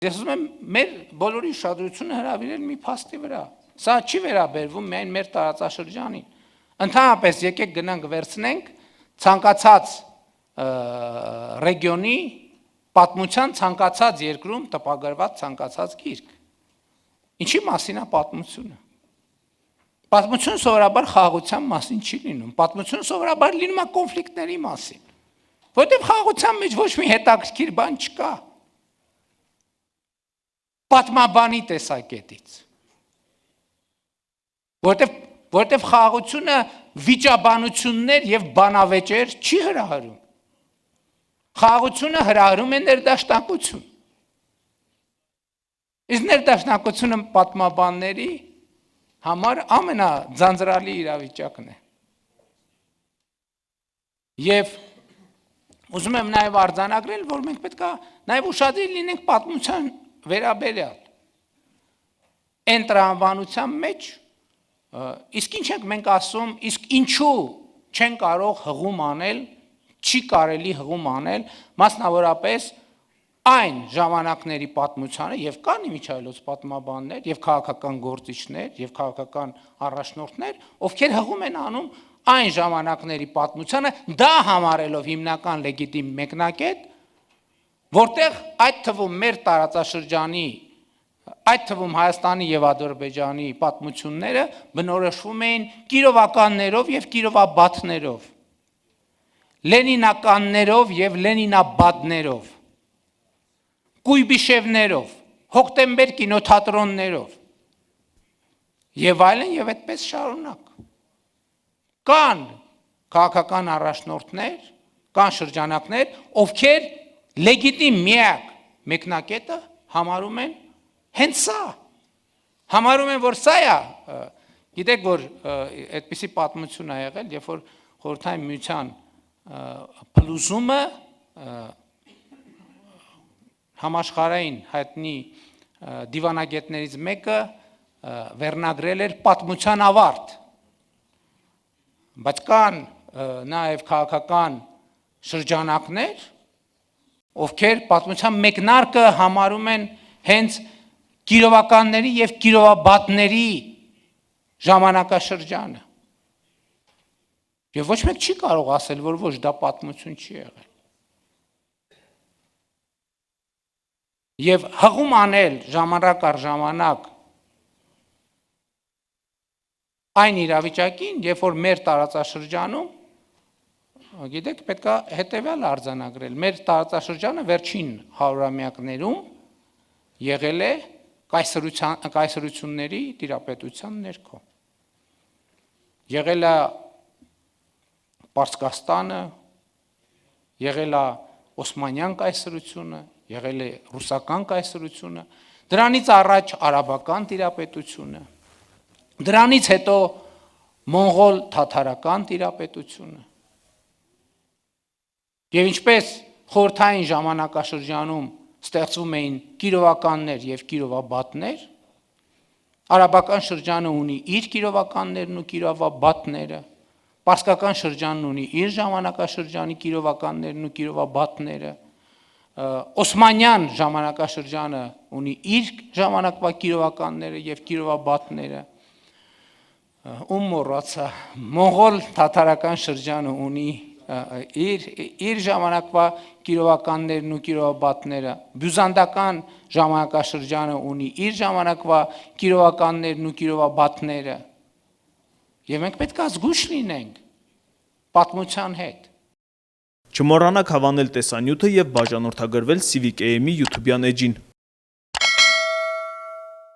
Ես ուզում եմ մեր բոլորի ուշադրությունը հրավիրել մի փաստի վրա։ Սա չի վերաբերվում միայն մեր տարածաշրջանին։ Ընդհանրապես եկեք գնանք վերցնենք ցանկացած ռեգիոնի պատմության ցանկացած երկրում տպագրված ցանկացած գիրք։ Ինչի մասին է պատմությունը։ Պատմությունը սովորաբար խաղաղության մասին չի լինում։ Պատմությունը սովորաբար լինում է կոնֆլիկտների մասին։ Որտեղ խաղաղության մեջ ոչ մի հետաքրքիր բան չկա։ Պատմաբանի տեսակետից։ Որտեղ խաղաղությունը վիճաբանություններ եւ բանավեճեր չի հրահրում։ Խաղաղությունը հրահրում է ներդաշնակություն։ Իսկ ներդաշնակությունը պատմաբանների համար ամենաձանձրալի իրավիճակն է։ Եվ ուզում եմ նաև արձանագրել, որ մենք պետք է նաև ուշադիր լինենք պատմության վերաբերյալ։ Այն տրամաբանության մեջ իսկ ինչ ենք մենք ասում, իսկ ինչու չեն կարող հղում անել, չի կարելի հղում անել, մասնավորապես այն ժամանակների պատմությանը եւ կան իմիջայլոց պատմաբաններ եւ քաղաքական գործիչներ եւ քաղաքական առաջնորդներ, ովքեր հղում են անում այն ժամանակների պատմությանը, դա համարելով հիմնական լեգիտիմ մեկնակետ, որտեղ այդ թվում մեր տարածաշրջանի, այդ թվում Հայաստանի եւ Ադրբեջանի պատմությունները բնորոշվում էին կիրովականներով եւ կիրովաբաթներով, լենինականներով եւ լենինաբադներով, Կույբիշևներով, Հոկտեմբեր կինոթատրոններով եւ այլն եւ այդպես շարունակ։ Կան քաղաքական առաջնորդներ, կան շրջանակներ, ովքեր լեգիտիմ միակ մեկնակետը համարում են հենց սա, համարում են, որ սա է, գիտեք, որ այդպիսի պատմություն է եղել, երբ որ Խորհրդային Միության փլուզումը համաշխարհային հայտնի դիվանագետներից մեկը վերնագրել էր պատմության ավարտ, բայց կան նաև քաղաքական շրջանակներ, ովքեր պատմության մեկնարկը համարում են հենց կիրովականների եւ կիրովաբատների ժամանակաշրջանը։ Եվ ոչ մեկ չի կարող ասել, որ ոչ դա պատմություն չի եղել։ Եվ հղում անել ժամանակ առ ժամանակ այն իրավիճակին, երբ որ մեր տարածաշրջանում, գիտեք, պետք է հետևյալ արձանագրել, մեր տարածաշրջանը վերջին հարյուրամյակներում եղել է կայսրությունների տիրապետության ներքո։ Եղել է Պարսկաստանը, եղել է Օսմանյան կայսրությունը, եղել է ռուսական կայսրությունը, դրանից առաջ արաբական տիրապետությունը, դրանից հետո մոնղոլ թաթարական տիրապետությունը։ Եվ ինչպես խորհրդային ժամանակաշրջանում ստեղծվում էին կիրովականներ եւ կիրովաբատներ, արաբական շրջանը ունի իր կիրովականներն ու կիրովաբատները, պարսկական շրջանն ունի իր ժամանակաշրջանի կիրովականներն ու կիրովաբատները, Օսմանյան ժամանակաշրջանը ունի իր ժամանակվա կիրովականները եւ կիրովաբատները, ում մոռացա, մոնղոլ թաթարական շրջանը ունի իր ժամանակվա կիրովականներն ու կիրովաբատները, բյուզանդական ժամանակաշրջանը ունի իր ժամանակվա կիրովականներն ու կիրովաբատները, եւ մենք պետք է զգույշ լինենք պատմության հետ։ Չմոռանաք հավանել տեսանյութը եւ բաժանորդագրվել Civic AM-ի YouTube-յան էջին։